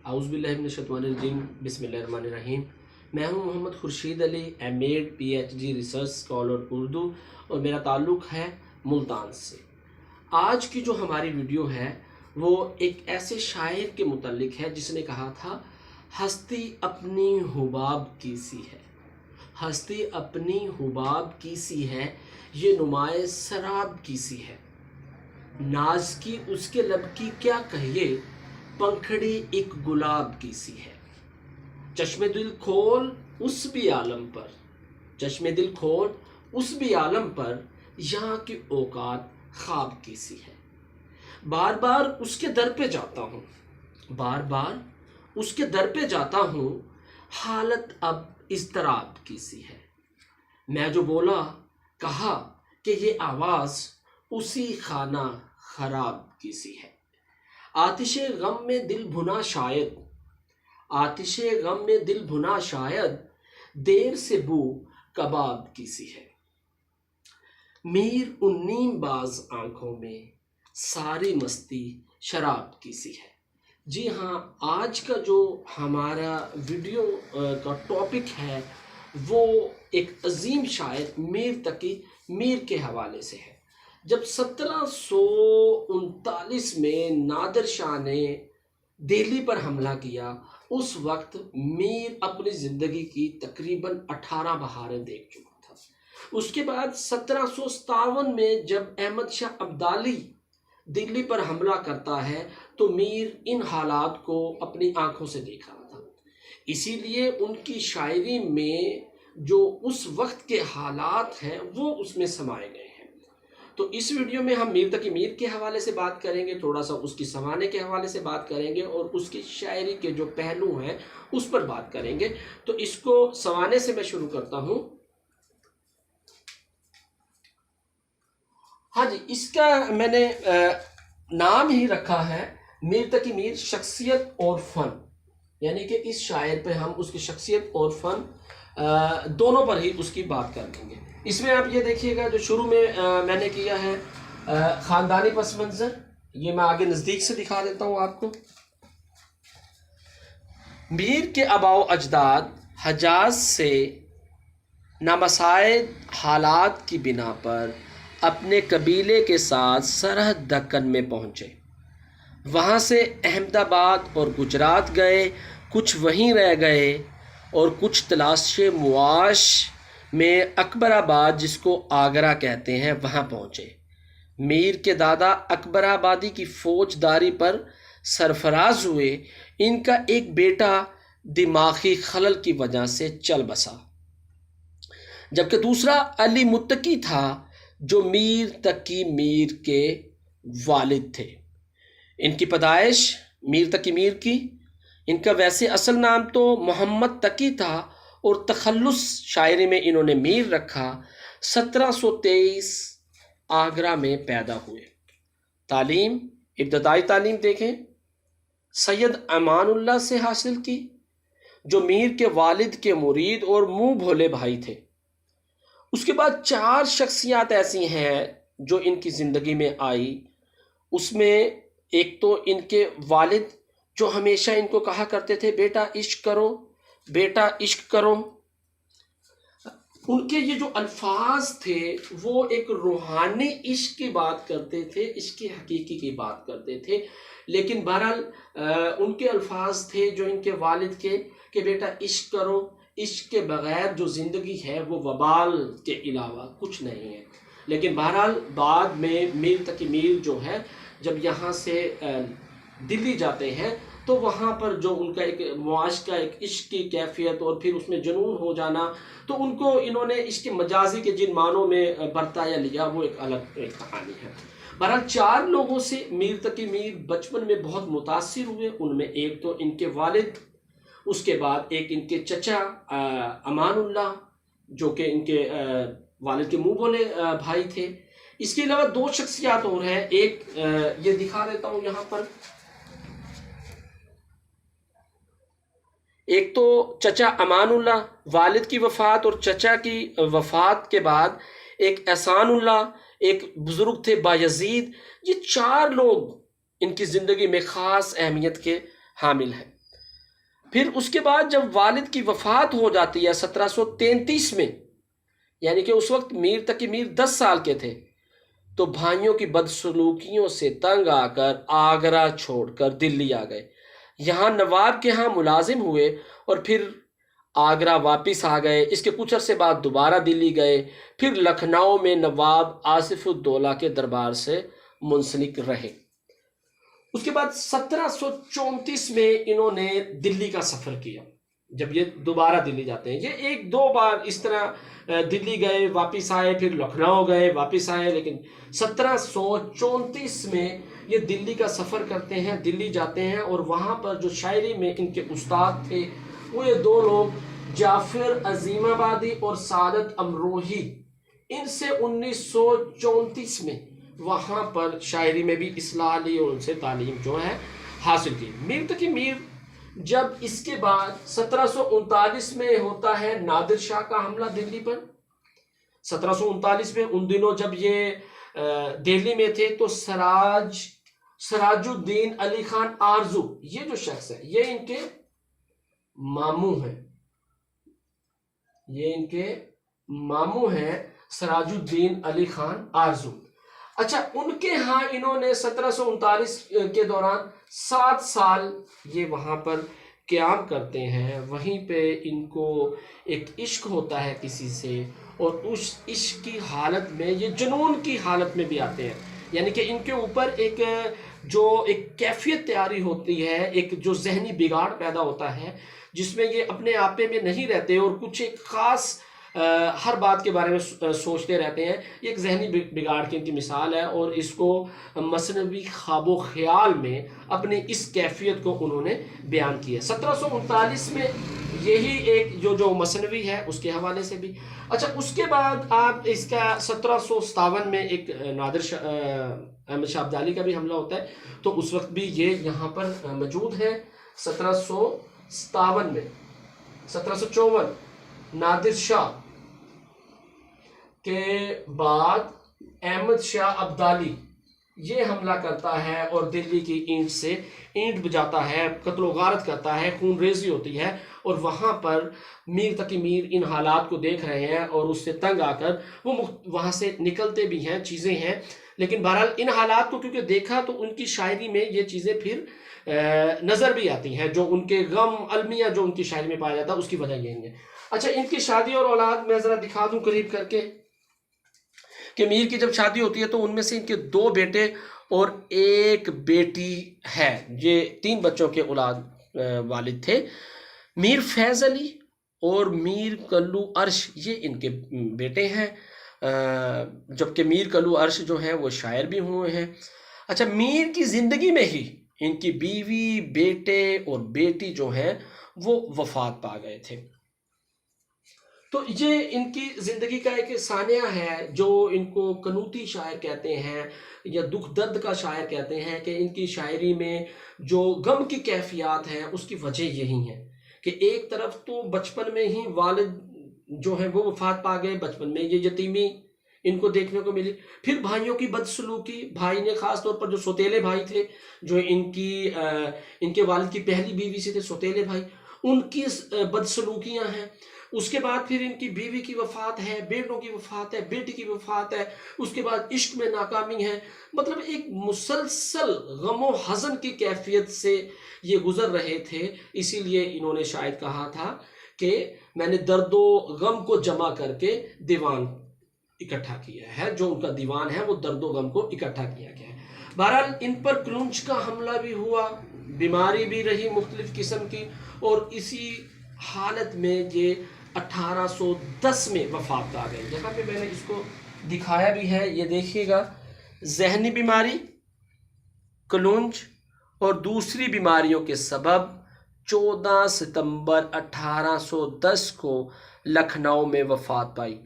اعوذ باللہ من الشیطان الرجیم، بسم اللہ الرحمن الرحیم۔ میں ہوں محمد خورشید علی، ایم.ایڈ PhD ریسرچ اسکالر اردو، اور میرا تعلق ہے ملتان سے۔ آج کی جو ہماری ویڈیو ہے وہ ایک ایسے شاعر کے متعلق ہے جس نے کہا تھا ہستی اپنی حباب کی سی ہے، ہستی اپنی حباب کی سی ہے، یہ نمائے سراب کی سی ہے، ناز کی اس کے لب کی کیا کہیے، پنکھڑی ایک گلاب کی سی ہے۔ چشم دل کھول اس بھی عالم پر، چشم دل کھول اس بھی عالم پر، یہاں کی اوقات خواب کی سی ہے۔ بار بار اس کے در پہ جاتا ہوں، بار بار اس کے در پہ جاتا ہوں، حالت اب اضطراب کی سی ہے۔ میں جو بولا کہا کہ یہ آواز اسی خانہ خراب کی سی ہے۔ آتش غم میں دل بھنا شاید، آتش غم میں دل بھنا شاید، دیر سے بو کباب کی سی ہے۔ میر ان نیم باز آنکھوں میں، ساری مستی شراب کی سی ہے۔ جی ہاں، آج کا جو ہمارا ویڈیو کا ٹاپک ہے وہ ایک عظیم شاعر میر تقی میر کے حوالے سے ہے۔ جب 1739 میں نادر شاہ نے دہلی پر حملہ کیا، اس وقت میر اپنی زندگی کی تقریباً 18 بہاریں دیکھ چکا تھا۔ اس کے بعد 1757 میں جب احمد شاہ ابدالی دلی پر حملہ کرتا ہے تو میر ان حالات کو اپنی آنکھوں سے دیکھ رہا تھا، اسی لیے ان کی شاعری میں جو اس وقت کے حالات ہیں وہ اس میں سمائے گئے ہیں۔ تو اس ویڈیو میں ہم میر تقی میر کے حوالے سے بات کریں گے، تھوڑا سا اس کی سمانے کے حوالے سے بات کریں گے، اور اس کی شاعری کے جو پہلو ہیں اس پر بات کریں گے۔ تو اس کو سمانے سے میں شروع کرتا ہوں۔ ہاں جی، اس کا میں نے نام ہی رکھا ہے میر تقی میر شخصیت اور فن، یعنی کہ اس شاعر پہ ہم اس کی شخصیت اور فن دونوں پر ہی اس کی بات کر لیں گے۔ اس میں آپ یہ دیکھیے گا جو شروع میں میں نے کیا ہے خاندانی پس منظر، یہ میں آگے نزدیک سے دکھا دیتا ہوں آپ کو۔ میر کے آباء و اجداد حجاز سے نامساعد حالات کی بنا پر اپنے قبیلے کے ساتھ سرحد دکن میں پہنچے، وہاں سے احمد آباد اور گجرات گئے، کچھ وہیں رہ گئے اور کچھ تلاش معاش میں اکبر آباد، جس کو آگرہ کہتے ہیں، وہاں پہنچے۔ میر کے دادا اکبر آبادی کی فوجداری پر سرفراز ہوئے۔ ان کا ایک بیٹا دماغی خلل کی وجہ سے چل بسا، جبکہ دوسرا علی متقی تھا جو میر تقی میر کے والد تھے۔ ان کی پیدائش میر تقی میر کی، ان کا ویسے اصل نام تو محمد تقی تھا اور تخلص شاعری میں انہوں نے میر رکھا۔ 1723 آگرہ میں پیدا ہوئے۔ تعلیم، ابتدائی تعلیم دیکھیں، سید امان اللہ سے حاصل کی جو میر کے والد کے مرید اور منہ بھولے بھائی تھے۔ اس کے بعد 4 شخصیات ایسی ہیں جو ان کی زندگی میں آئی۔ اس میں ایک تو ان کے والد جو ہمیشہ ان کو کہا کرتے تھے بیٹا عشق کرو، بیٹا عشق کرو۔ ان کے یہ جو الفاظ تھے وہ ایک روحانی عشق کی بات کرتے تھے، عشق حقیقی کی بات کرتے تھے، لیکن بہرحال ان کے الفاظ تھے جو ان کے والد کے کہ بیٹا عشق کرو، عشق کے بغیر جو زندگی ہے وہ وبال کے علاوہ کچھ نہیں ہے۔ لیکن بہرحال بعد میں میر تقی میر جو ہے جب یہاں سے دلی جاتے ہیں تو وہاں پر جو ان کا ایک معاش کا ایک عشق کی کیفیت اور پھر اس میں جنون ہو جانا، تو ان کو انہوں نے عشق مجازی کے جن معنوں میں برتا یا لیا وہ ایک الگ ایک کہانی ہے۔ بہرحال 4 لوگوں سے میر تقی میر بچپن میں بہت متاثر ہوئے۔ ان میں ایک تو ان کے والد، اس کے بعد ایک ان کے چچا امان اللہ جو کہ ان کے والد کے منہ بولے بھائی تھے۔ اس کے علاوہ 2 شخصیات اور ہیں، ایک یہ دکھا دیتا ہوں یہاں پر، ایک تو چچا امان اللہ، والد کی وفات اور چچا کی وفات کے بعد ایک احسان اللہ، ایک بزرگ تھے بایزید۔ یہ 4 لوگ ان کی زندگی میں خاص اہمیت کے حامل ہیں۔ پھر اس کے بعد جب والد کی وفات ہو جاتی ہے 1733 میں، یعنی کہ اس وقت میر تقی میر 10 سال کے تھے، تو بھائیوں کی بدسلوکیوں سے تنگ آ کر آگرہ چھوڑ کر دلی آ گئے، یہاں نواب کے ہاں ملازم ہوئے اور پھر آگرہ واپس آ گئے۔ اس کے کچھ عرصے بعد دوبارہ دلی گئے، پھر لکھنؤ میں نواب آصف الدولہ کے دربار سے منسلک رہے۔ اس کے بعد 1734 میں انہوں نے دلی کا سفر کیا، جب یہ دوبارہ دلی جاتے ہیں۔ یہ ایک دو بار اس طرح دلی گئے واپس آئے، پھر لکھنؤ گئے واپس آئے، لیکن 1734 میں یہ دلی کا سفر کرتے ہیں، دلی جاتے ہیں، اور وہاں پر جو شاعری میں ان کے استاد تھے وہ یہ دو لوگ جعفر عظیم آبادی اور سعادت امروہی، ان سے 1934 میں وہاں پر شاعری میں بھی اصلاح لی اور ان سے تعلیم جو ہے حاصل کی۔ میر تقی میر جب اس کے بعد 1739 میں ہوتا ہے نادر شاہ کا حملہ دلی پر۔ 1739 میں ان دنوں جب یہ دہلی میں تھے تو سراج الدین علی خان آرزو، یہ جو شخص ہے یہ ان کے ماموں ہیں، یہ ان کے ماموں ہیں سراج الدین علی خان آرزو۔ اچھا، ان کے ہاں انہوں نے 1739 کے دوران 7 سال یہ وہاں پر قیام کرتے ہیں۔ وہیں پہ ان کو ایک عشق ہوتا ہے کسی سے، اور اس عشق کی حالت میں یہ جنون کی حالت میں بھی آتے ہیں، یعنی کہ ان کے اوپر ایک کیفیت تیاری ہوتی ہے، ایک جو ذہنی بگاڑ پیدا ہوتا ہے جس میں یہ اپنے آپے میں نہیں رہتے اور کچھ ایک خاص ہر بات کے بارے میں سوچتے رہتے ہیں۔ یہ ایک ذہنی بگاڑ کی ان کی مثال ہے، اور اس کو مثنوی خواب و خیال میں اپنی اس کیفیت کو انہوں نے بیان کیا ہے۔ 1739 میں یہی ایک جو مثنوی ہے اس کے حوالے سے بھی۔ اچھا، اس کے بعد آپ اس کا 1757 میں ایک نادر شاہ احمد شاہ ابدالی کا بھی حملہ ہوتا ہے، تو اس وقت بھی یہ یہاں پر موجود ہے۔ 1757 میں 1754 نادر شاہ کے بعد احمد شاہ ابدالی یہ حملہ کرتا ہے اور دلی کی اینٹ سے اینٹ بجاتا ہے، قتل و غارت کرتا ہے، خون ریزی ہوتی ہے، اور وہاں پر میر تقی میر ان حالات کو دیکھ رہے ہیں اور اس سے تنگ آ کر وہ وہاں سے نکلتے بھی ہیں، چیزیں ہیں، لیکن بہرحال ان حالات کو کیونکہ دیکھا تو ان کی شاعری میں یہ چیزیں پھر نظر بھی آتی ہیں، جو ان کے غم المیہ جو ان کی شاعری میں پایا جاتا ہے اس کی وجہ یہی ہے۔ اچھا، ان کی شادی اور اولاد میں ذرا دکھا دوں قریب کر کے کہ میر کی جب شادی ہوتی ہے تو ان میں سے ان کے 2 بیٹے اور 1 بیٹی ہے، یہ 3 بچوں کے اولاد والد تھے۔ میر فیض علی اور میر کلو عرش یہ ان کے بیٹے ہیں، جبکہ میر کلو عرش جو ہیں وہ شاعر بھی ہوئے ہیں۔ اچھا، میر کی زندگی میں ہی ان کی بیوی، بیٹے اور بیٹی جو ہیں وہ وفات پا گئے تھے۔ تو یہ ان کی زندگی کا ایک سانحہ ہے جو ان کو قنوتی شاعر کہتے ہیں یا دکھ درد کا شاعر کہتے ہیں، کہ ان کی شاعری میں جو غم کی کیفیات ہیں اس کی وجہ یہی ہے کہ ایک طرف تو بچپن میں ہی والد جو ہیں وہ وفات پا گئے، بچپن میں یہ یتیمی ان کو دیکھنے کو ملی، پھر بھائیوں کی بدسلوکی، بھائی نے خاص طور پر جو سوتیلے بھائی تھے جو ان کے والد کی پہلی بیوی سے تھے، سوتیلے بھائی، ان کی بدسلوکیاں ہیں۔ اس کے بعد پھر ان کی بیوی کی وفات ہے، بیٹوں کی وفات ہے، بیٹی کی وفات ہے، اس کے بعد عشق میں ناکامی ہے، مطلب ایک مسلسل غم و حزن کی کیفیت سے یہ گزر رہے تھے۔ اسی لیے انہوں نے شاید کہا تھا کہ میں نے درد و غم کو جمع کر کے دیوان اکٹھا کیا ہے، جو ان کا دیوان ہے وہ درد و غم کو اکٹھا کیا گیا ہے۔ بہرحال ان پر کلونچ کا حملہ بھی ہوا، بیماری بھی رہی مختلف قسم کی، اور اسی حالت میں یہ 1810 میں وفات پا گئے۔ یہاں پہ میں نے اس کو دکھایا بھی ہے، یہ دیکھیے گا، ذہنی بیماری، کلونچ اور دوسری بیماریوں کے سبب 14 ستمبر 1810 کو لکھنؤ میں وفات پائی۔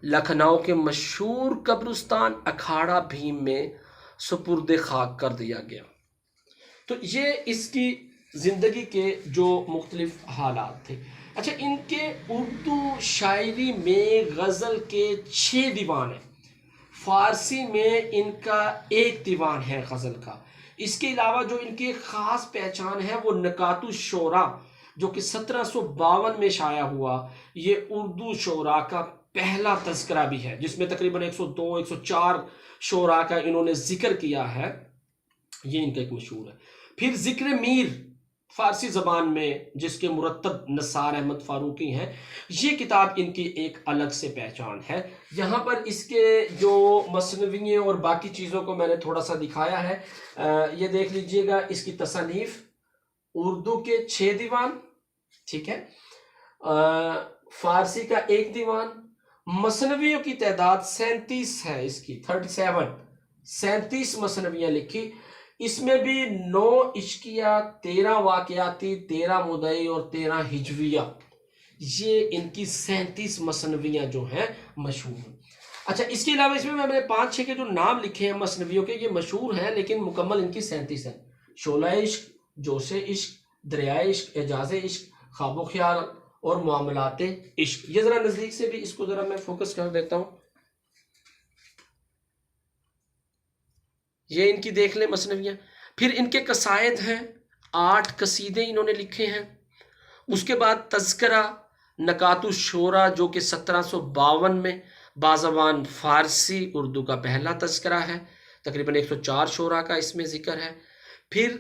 لکھنؤ کے مشہور قبرستان اکھاڑا بھیم میں سپرد خاک کر دیا گیا۔ تو یہ اس کی زندگی کے جو مختلف حالات تھے۔ اچھا، ان کے اردو شاعری میں غزل کے 6 دیوان ہیں، فارسی میں ان کا 1 دیوان ہے غزل کا۔ اس کے علاوہ جو ان کی خاص پہچان ہے وہ نکات الشعراء، جو کہ 1752 میں شائع ہوا، یہ اردو شعراء کا پہلا تذکرہ بھی ہے، جس میں تقریباً 102 104 شعراء کا انہوں نے ذکر کیا ہے، یہ ان کا ایک مشہور ہے۔ پھر ذکر میر فارسی زبان میں، جس کے مرتب نثار احمد فاروقی ہیں، یہ کتاب ان کی ایک الگ سے پہچان ہے۔ یہاں پر اس کے جو مثنوییں اور باقی چیزوں کو میں نے تھوڑا سا دکھایا ہے، یہ دیکھ لیجئے گا۔ اس کی تصانیف اردو کے 6 دیوان، ٹھیک ہے، فارسی کا 1 دیوان، مثنویوں کی تعداد 37 ہے، اس کی 37 مثنویاں لکھی۔ اس میں بھی 9 عشقیہ، 13 واقعاتی، 13 مدعی اور 13 ہجویہ، یہ ان کی 37 مثنویاں جو ہیں مشہور ہیں۔ اچھا، اس کے علاوہ اس میں میں نے 5-6 کے جو نام لکھے ہیں مثنویوں کے، یہ مشہور ہیں لیکن مکمل ان کی 37 ہیں۔ شعلہ عشق، جوش عشق، دریائے عشق، اعجاز عشق، خواب و خیال اور معاملات عشق۔ یہ ذرا نزدیک سے بھی اس کو ذرا میں فوکس کر دیتا ہوں، یہ ان کی دیکھ لیں مثنویاں۔ پھر ان کے قصائد ہیں، 8 قصیدے انہوں نے لکھے ہیں۔ اس کے بعد تذکرہ نکات الشعراء، جو کہ 1752 میں بازوان فارسی اردو کا پہلا تذکرہ ہے، تقریباً 104 شعراء کا اس میں ذکر ہے۔ پھر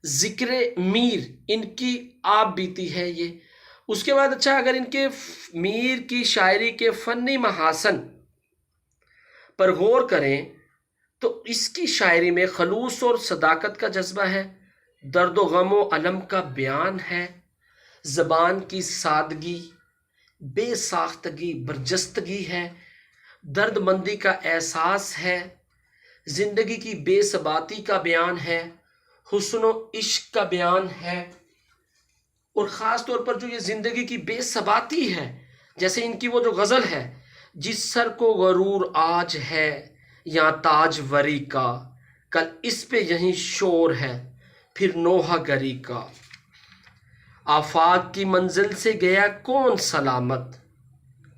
ذکر میر، ان کی آپ بیتی ہے یہ۔ اس کے بعد اچھا، اگر ان کے میر کی شاعری کے فنی محاسن پر غور کریں تو اس کی شاعری میں خلوص اور صداقت کا جذبہ ہے، درد و غم و الم کا بیان ہے، زبان کی سادگی، بے ساختگی، برجستگی ہے، درد مندی کا احساس ہے، زندگی کی بے ثباتی کا بیان ہے، حسن و عشق کا بیان ہے۔ اور خاص طور پر جو یہ زندگی کی بے ثباتی ہے، جیسے ان کی وہ جو غزل ہے، جس سر کو غرور آج ہے یا تاج وری کا، کل اس پہ یہیں شور ہے پھر نوحہ گری کا، آفاق کی منزل سے گیا کون سلامت،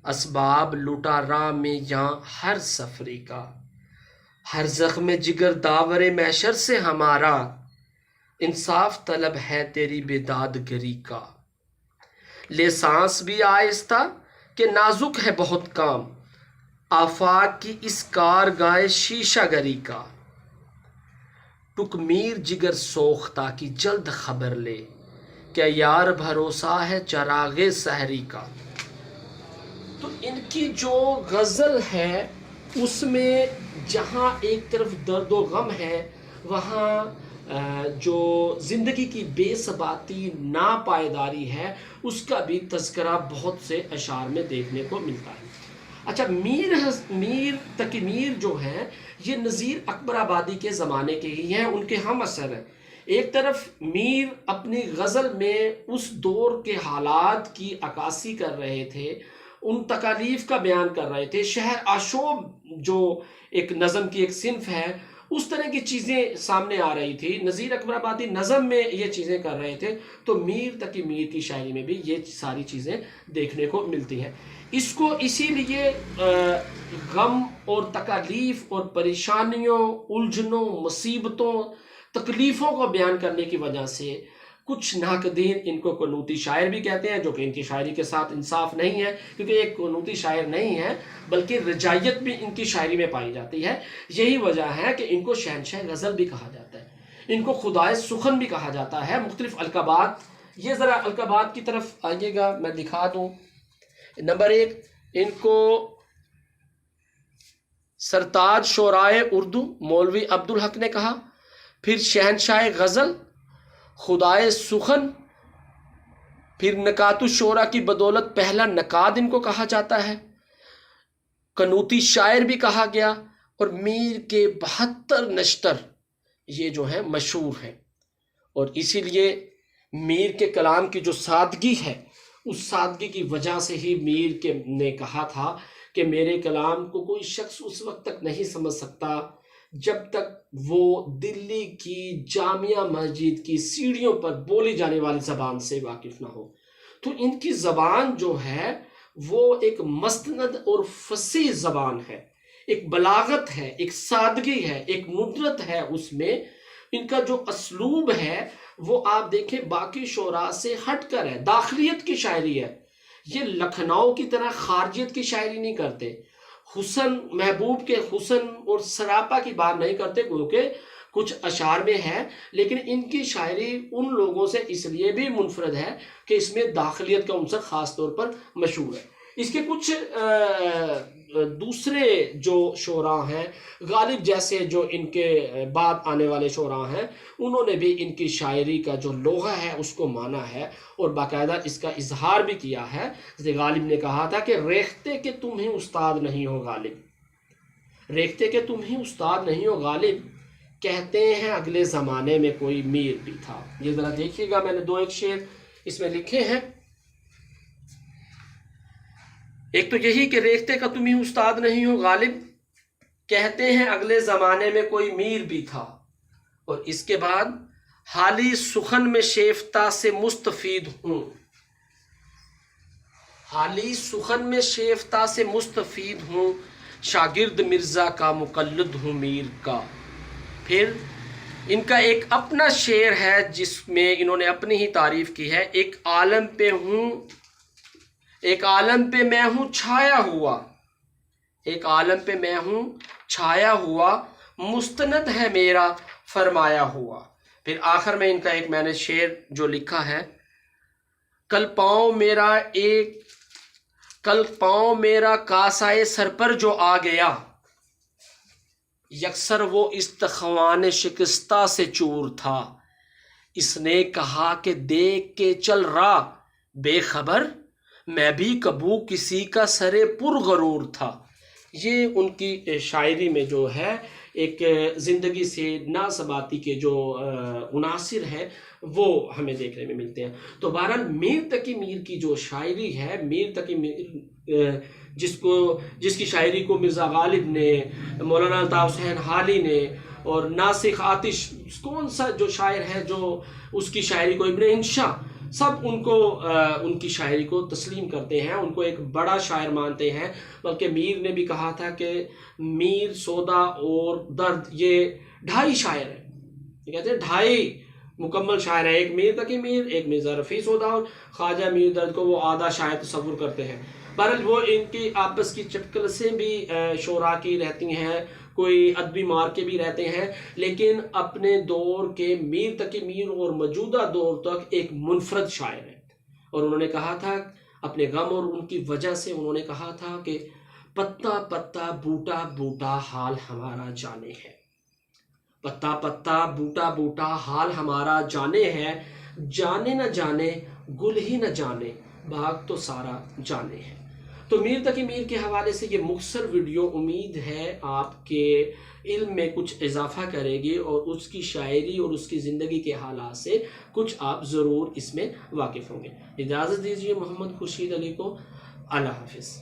اسباب لٹا راہ میں یہاں ہر سفری کا، ہر زخم جگر داور محشر سے ہمارا، انصاف طلب ہے تیری بیداد گری کا، لے سانس بھی آہستہ کہ نازک ہے بہت کام، آفاق کی اس کارگاہ شیشہ گری کا، ٹک میر جگر سوختہ کی جلد خبر لے، کیا یار بھروسہ ہے چراغ سحری کا۔ تو ان کی جو غزل ہے اس میں جہاں ایک طرف درد و غم ہے، وہاں جو زندگی کی بے ثباتی، ناپائیداری ہے، اس کا بھی تذکرہ بہت سے اشعار میں دیکھنے کو ملتا ہے۔ اچھا، میر تقی میر جو ہیں، یہ نذیر اکبر آبادی کے زمانے کے ہی ہیں، ان کے ہم عصر ہیں۔ ایک طرف میر اپنی غزل میں اس دور کے حالات کی عکاسی کر رہے تھے، ان تکالیف کا بیان کر رہے تھے، شہر آشوب جو ایک نظم کی ایک صنف ہے، اس طرح کی چیزیں سامنے آ رہی تھی۔ نذیر اکبر آبادی نظم میں یہ چیزیں کر رہے تھے، تو میر تقی میر کی شاعری میں بھی یہ ساری چیزیں دیکھنے کو ملتی ہیں۔ اس کو اسی لیے غم اور تکالیف اور پریشانیوں، الجھنوں، مصیبتوں، تکلیفوں کو بیان کرنے کی وجہ سے کچھ ناقدین ان کو قنوتی شاعر بھی کہتے ہیں، جو کہ ان کی شاعری کے ساتھ انصاف نہیں ہے، کیونکہ ایک قنوتی شاعر نہیں ہے بلکہ رجائیت بھی ان کی شاعری میں پائی جاتی ہے۔ یہی وجہ ہے کہ ان کو شہنشاہ غزل بھی کہا جاتا ہے، ان کو خدائے سخن بھی کہا جاتا ہے، مختلف القابات۔ یہ ذرا القابات کی طرف آئیے گا، میں دکھا دوں۔ نمبر 1، ان کو سرتاج شعرائے اردو مولوی عبدالحق نے کہا، پھر شہنشاہ غزل، خدائے سخن، پھر نکات الشعراء کی بدولت پہلا نقاد ان کو کہا جاتا ہے، قنوتی شاعر بھی کہا گیا، اور میر کے 72 نشتر یہ جو ہیں مشہور ہیں۔ اور اسی لیے میر کے کلام کی جو سادگی ہے، اس سادگی کی وجہ سے ہی میر نے کہا تھا کہ میرے کلام کو کوئی شخص اس وقت تک نہیں سمجھ سکتا جب تک وہ دلی کی جامعہ مسجد کی سیڑھیوں پر بولی جانے والی زبان سے واقف نہ ہو۔ تو ان کی زبان جو ہے وہ ایک مستند اور فصیح زبان ہے، ایک بلاغت ہے، ایک سادگی ہے، ایک ندرت ہے اس میں، ان کا جو اسلوب ہے وہ آپ دیکھیں باقی شعراء سے ہٹ کر ہے، داخلیت کی شاعری ہے۔ یہ لکھنؤ کی طرح خارجیت کی شاعری نہیں کرتے، حسن محبوب کے حسن اور سراپا کی بات نہیں کرتے، کیونکہ کچھ اشعار میں ہے، لیکن ان کی شاعری ان لوگوں سے اس لیے بھی منفرد ہے کہ اس میں داخلیت کا عنصر خاص طور پر مشہور ہے۔ اس کے کچھ دوسرے جو شعراء ہیں، غالب جیسے جو ان کے بعد آنے والے شعراء ہیں، انہوں نے بھی ان کی شاعری کا جو لغہ ہے اس کو مانا ہے اور باقاعدہ اس کا اظہار بھی کیا ہے۔ جیسے غالب نے کہا تھا کہ ریختے کہ تم ہی استاد نہیں ہو غالب، ریختے کہ تم ہی استاد نہیں ہو غالب، کہتے ہیں اگلے زمانے میں کوئی میر بھی تھا۔ یہ ذرا دیکھیے گا، میں نے 2 شعر اس میں لکھے ہیں۔ ایک تو یہی کہ ریختے کا تم ہی استاد نہیں ہو غالب، کہتے ہیں اگلے زمانے میں کوئی میر بھی تھا، اور اس کے بعد حالی سخن میں شیفتہ سے مستفید ہوں، حالی سخن میں شیفتہ سے مستفید ہوں، شاگرد مرزا کا مقلد ہوں میر کا۔ پھر ان کا ایک اپنا شعر ہے جس میں انہوں نے اپنی ہی تعریف کی ہے، ایک عالم پہ ہوں، ایک عالم پہ میں ہوں چھایا ہوا، ایک عالم پہ میں ہوں چھایا ہوا، مستند ہے میرا فرمایا ہوا۔ پھر آخر میں ان کا ایک میں نے شعر جو لکھا ہے، کل پاؤں میرا کاسائے سر پر جو آ گیا، یکسر وہ استخوان شکستہ سے چور تھا، اس نے کہا کہ دیکھ کے چل رہا بے خبر، میں بھی کبو کسی کا سرے پر غرور تھا۔ یہ ان کی شاعری میں جو ہے ایک زندگی سے ناثباتی کے جو عناصر ہیں وہ ہمیں دیکھنے میں ملتے ہیں۔ تو بہرحال میر تقی میر کی جو شاعری ہے، میر تقی میر جس کی شاعری کو مرزا غالب نے، مولانا الطاف حسین حالی نے اور ناسخ آتش، کون سا جو شاعر ہے جو اس کی شاعری کو، ابن انشا، سب ان کی شاعری کو تسلیم کرتے ہیں، ان کو ایک بڑا شاعر مانتے ہیں۔ بلکہ میر نے بھی کہا تھا کہ میر، سودا اور درد یہ 2.5 شاعر ہیں، یہ کہتے ہیں 2.5 مکمل شاعر ہیں، ایک میر تقی میر، ایک مرزا رفیع سودا، اور خواجہ میر درد کو وہ آدھا شاعر تصور کرتے ہیں۔ بہرحال وہ ان کی آپس کی چٹکلسیں بھی شعراء کی رہتی ہیں، کوئی ادبی مارکے بھی رہتے ہیں، لیکن اپنے دور کے میر تقی میر اور موجودہ دور تک ایک منفرد شاعر ہے۔ اور انہوں نے کہا تھا اپنے غم اور ان کی وجہ سے، انہوں نے کہا تھا کہ پتا پتا بوٹا بوٹا حال ہمارا جانے ہے، پتا پتا بوٹا بوٹا حال ہمارا جانے ہے، جانے نہ جانے گل ہی نہ جانے باغ تو سارا جانے ہے۔ تو میر تقی میر کے حوالے سے یہ مختصر ویڈیو امید ہے آپ کے علم میں کچھ اضافہ کرے گی اور اس کی شاعری اور اس کی زندگی کے حالات سے کچھ آپ ضرور اس میں واقف ہوں گے۔ اجازت دیجیے محمد خورشید علی کو، اللہ حافظ۔